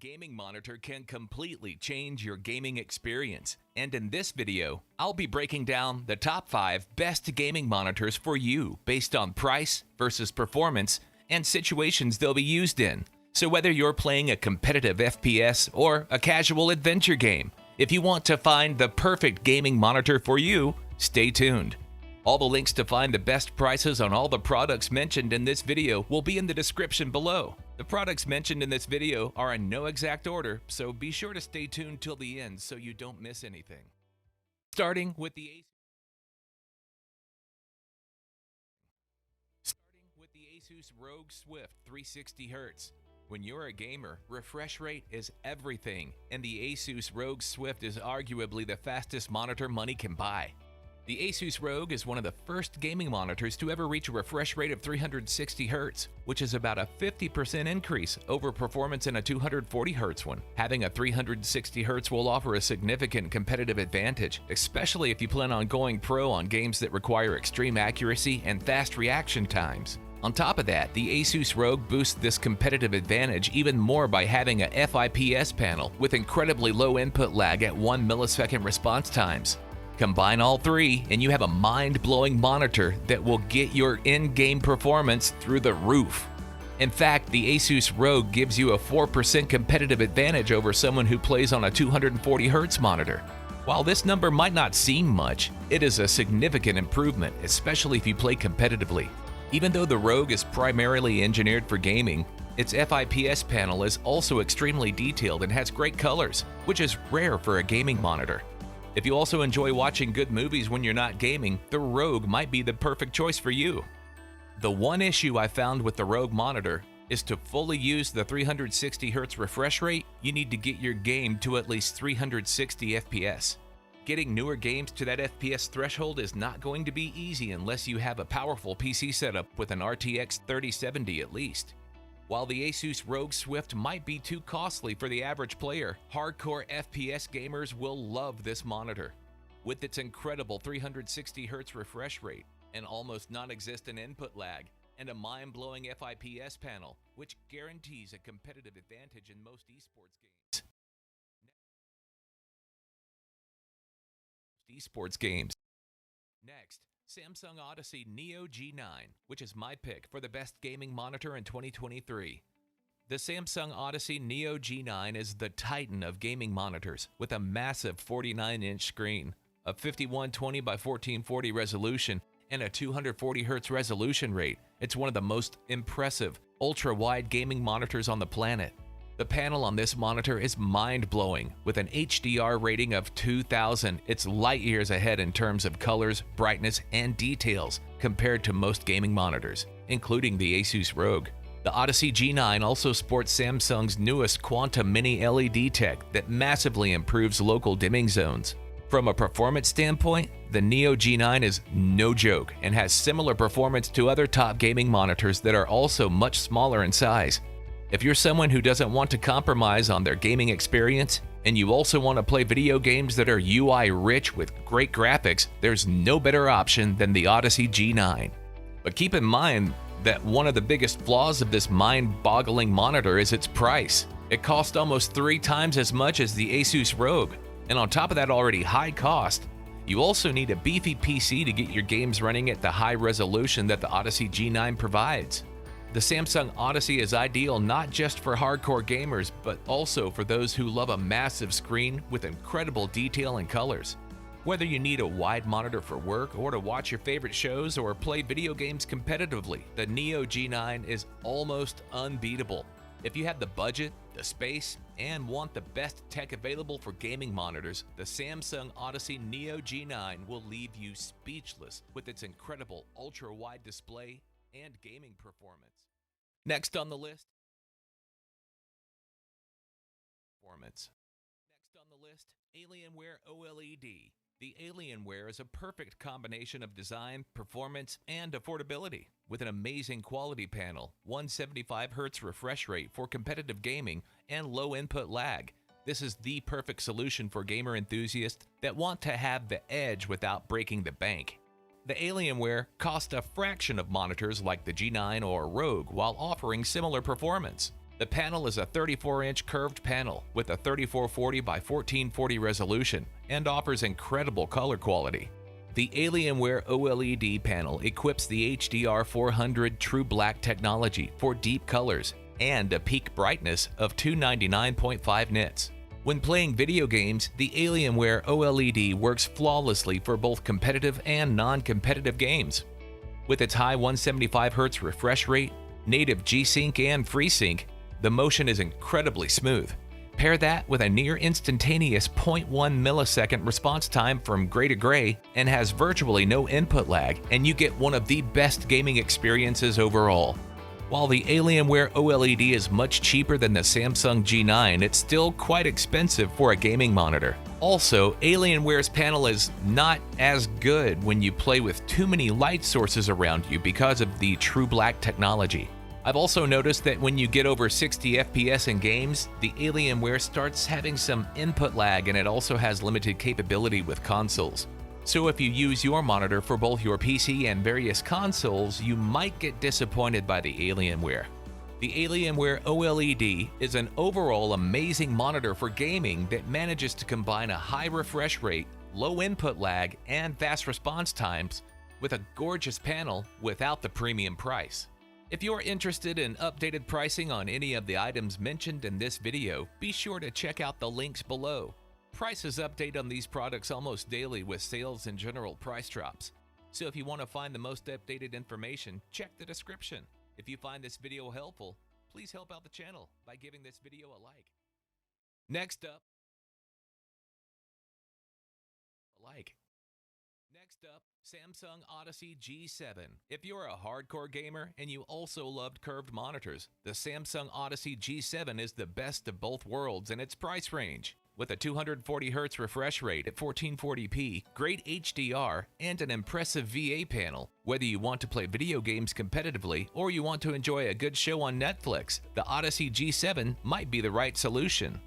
gaming monitor can completely change your gaming experience. And in this video, I'll be breaking down the top 5 best gaming monitors for you based on price versus performance and situations they'll be used in. So whether you're playing a competitive FPS or a casual adventure game, if you want to find the perfect gaming monitor for you, stay tuned. All the links to find the best prices on all the products mentioned in this video will be in the description below. The products mentioned in this video are in no exact order, so be sure to stay tuned till the end so you don't miss anything. Starting with the Asus ROG Swift 360Hz. When you're a gamer, refresh rate is everything, and the Asus ROG Swift is arguably the fastest monitor money can buy. The Asus ROG is one of the first gaming monitors to ever reach a refresh rate of 360Hz, which is about a 50% increase over performance in a 240Hz one. Having a 360Hz will offer a significant competitive advantage, especially if you plan on going pro on games that require extreme accuracy and fast reaction times. On top of that, the Asus ROG boosts this competitive advantage even more by having a FIPS panel with incredibly low input lag at 1 millisecond response times. Combine all three and you have a mind-blowing monitor that will get your in-game performance through the roof. In fact, the Asus ROG gives you a 4% competitive advantage over someone who plays on a 240Hz monitor. While this number might not seem much, it is a significant improvement, especially if you play competitively. Even though the ROG is primarily engineered for gaming, its FIPS panel is also extremely detailed and has great colors, which is rare for a gaming monitor. If you also enjoy watching good movies when you're not gaming, the ROG might be the perfect choice for you. The one issue I found with the ROG monitor is to fully use the 360Hz refresh rate, you need to get your game to at least 360 FPS. Getting newer games to that FPS threshold is not going to be easy unless you have a powerful PC setup with an RTX 3070 at least. While the Asus ROG Swift might be too costly for the average player, hardcore FPS gamers will love this monitor. With its incredible 360Hz refresh rate, an almost non-existent input lag, and a mind-blowing FIPS panel, which guarantees a competitive advantage in most esports games. Next, Samsung Odyssey Neo G9, which is my pick for the best gaming monitor in 2023. The Samsung Odyssey Neo G9 is the titan of gaming monitors with a massive 49-inch screen, a 5120 by 1440 resolution, and a 240Hz resolution rate. It's one of the most impressive ultra-wide gaming monitors on the planet. The panel on this monitor is mind-blowing. With an HDR rating of 2000, it's light years ahead in terms of colors, brightness, and details compared to most gaming monitors, including the Asus ROG. The Odyssey G9 also sports Samsung's newest Quantum Mini LED tech that massively improves local dimming zones. From a performance standpoint, the Neo G9 is no joke and has similar performance to other top gaming monitors that are also much smaller in size. If you're someone who doesn't want to compromise on their gaming experience, and you also want to play video games that are UI-rich with great graphics, there's no better option than the Odyssey G9. But keep in mind that one of the biggest flaws of this mind-boggling monitor is its price. It costs almost 3 times as much as the Asus ROG, and on top of that already high cost, you also need a beefy PC to get your games running at the high resolution that the Odyssey G9 provides. The Samsung Odyssey is ideal not just for hardcore gamers, but also for those who love a massive screen with incredible detail and colors. Whether you need a wide monitor for work or to watch your favorite shows or play video games competitively, the Neo G9 is almost unbeatable. If you have the budget, the space, and want the best tech available for gaming monitors, the Samsung Odyssey Neo G9 will leave you speechless with its incredible ultra-wide display and gaming performance. Next on the list, Alienware OLED. The Alienware is a perfect combination of design, performance, and affordability. With an amazing quality panel, 175Hz refresh rate for competitive gaming, and low input lag, this is the perfect solution for gamer enthusiasts that want to have the edge without breaking the bank. The Alienware costs a fraction of monitors like the G9 or ROG while offering similar performance. The panel is a 34-inch curved panel with a 3440 by 1440 resolution and offers incredible color quality. The Alienware OLED panel equips the HDR400 True Black technology for deep colors and a peak brightness of 299.5 nits. When playing video games, the Alienware OLED works flawlessly for both competitive and non-competitive games. With its high 175Hz refresh rate, native G-Sync and FreeSync, the motion is incredibly smooth. Pair that with a near instantaneous 0.1 millisecond response time from gray to gray and has virtually no input lag, and you get one of the best gaming experiences overall. While the Alienware OLED is much cheaper than the Samsung G9, it's still quite expensive for a gaming monitor. Also, Alienware's panel is not as good when you play with too many light sources around you because of the True Black technology. I've also noticed that when you get over 60 FPS in games, the Alienware starts having some input lag, and it also has limited capability with consoles. So if you use your monitor for both your PC and various consoles, you might get disappointed by the Alienware. The Alienware OLED is an overall amazing monitor for gaming that manages to combine a high refresh rate, low input lag, and fast response times with a gorgeous panel without the premium price. If you're interested in updated pricing on any of the items mentioned in this video, be sure to check out the links below. Prices update on these products almost daily with sales and general price drops. So if you want to find the most updated information, check the description. If you find this video helpful, please help out the channel by giving this video a like. Next up, Samsung Odyssey G9. If you're a hardcore gamer and you also loved curved monitors, the Samsung Odyssey G9 is the best of both worlds in its price range. With a 240Hz refresh rate at 1440p, great HDR, and an impressive VA panel, whether you want to play video games competitively or you want to enjoy a good show on Netflix, the Odyssey G9 might be the right solution.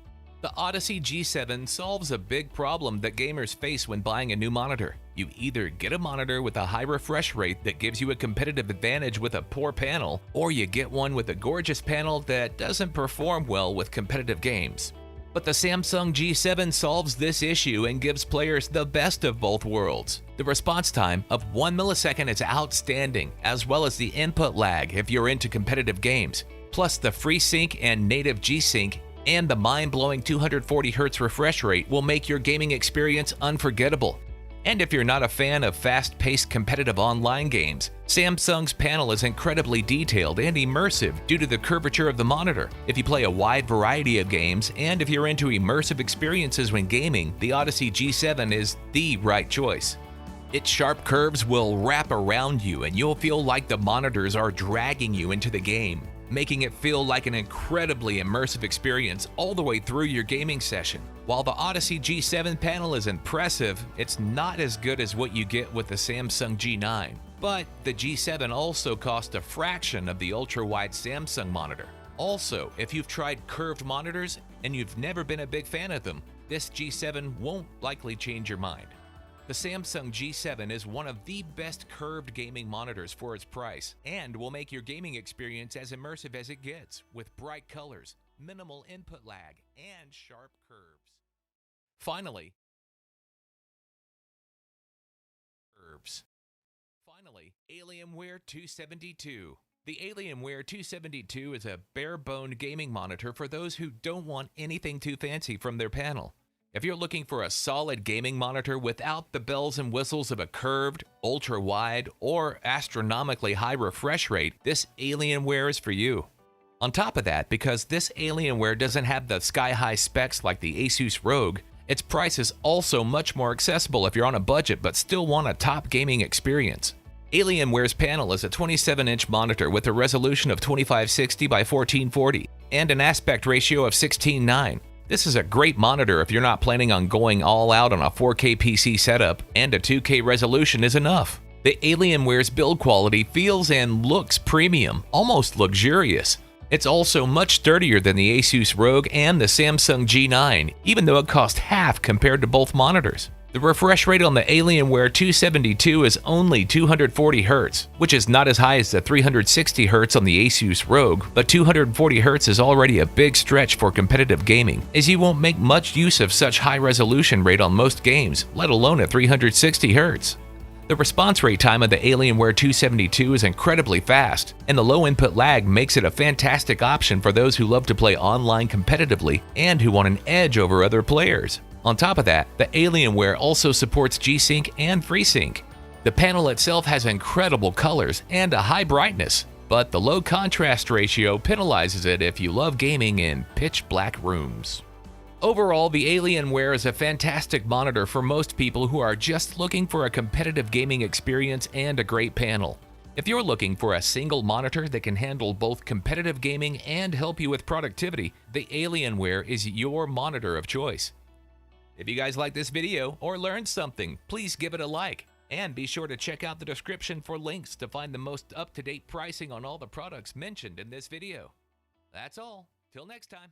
The Odyssey G9 solves a big problem that gamers face when buying a new monitor. You either get a monitor with a high refresh rate that gives you a competitive advantage with a poor panel, or you get one with a gorgeous panel that doesn't perform well with competitive games. But the Samsung G9 solves this issue and gives players the best of both worlds. The response time of 1 millisecond is outstanding, as well as the input lag if you're into competitive games. Plus the FreeSync and native G-Sync and the mind-blowing 240Hz refresh rate will make your gaming experience unforgettable. And if you're not a fan of fast-paced competitive online games, Samsung's panel is incredibly detailed and immersive due to the curvature of the monitor. If you play a wide variety of games, and if you're into immersive experiences when gaming, the Odyssey G9 is the right choice. Its sharp curves will wrap around you and you'll feel like the monitors are dragging you into the game, making it feel like an incredibly immersive experience all the way through your gaming session. While the Odyssey G9 panel is impressive, it's not as good as what you get with the Samsung G9. But the G9 also costs a fraction of the ultra-wide Samsung monitor. Also, if you've tried curved monitors and you've never been a big fan of them, this G9 won't likely change your mind. The Samsung G9 is one of the best curved gaming monitors for its price and will make your gaming experience as immersive as it gets, with bright colors, minimal input lag, and sharp curves. Finally, Alienware 272. The Alienware 272 is a bare-boned gaming monitor for those who don't want anything too fancy from their panel. If you're looking for a solid gaming monitor without the bells and whistles of a curved, ultra-wide, or astronomically high refresh rate, this Alienware is for you. On top of that, because this Alienware doesn't have the sky-high specs like the Asus ROG, its price is also much more accessible if you're on a budget but still want a top gaming experience. Alienware's panel is a 27-inch monitor with a resolution of 2560 by 1440 and an aspect ratio of 16:9. This is a great monitor if you're not planning on going all out on a 4K PC setup, and a 2K resolution is enough. The Alienware's build quality feels and looks premium, almost luxurious. It's also much sturdier than the Asus ROG and the Samsung G9, even though it costs half compared to both monitors. The refresh rate on the Alienware 272 is only 240 Hz, which is not as high as the 360 Hz on the Asus ROG, but 240 Hz is already a big stretch for competitive gaming, as you won't make much use of such high resolution rate on most games, let alone at 360 Hz. The response rate time of the Alienware 272 is incredibly fast, and the low input lag makes it a fantastic option for those who love to play online competitively and who want an edge over other players. On top of that, the Alienware also supports G-Sync and FreeSync. The panel itself has incredible colors and a high brightness, but the low contrast ratio penalizes it if you love gaming in pitch black rooms. Overall, the Alienware is a fantastic monitor for most people who are just looking for a competitive gaming experience and a great panel. If you're looking for a single monitor that can handle both competitive gaming and help you with productivity, the Alienware is your monitor of choice. If you guys like this video or learned something, please give it a like. And be sure to check out the description for links to find the most up-to-date pricing on all the products mentioned in this video. That's all. Till next time.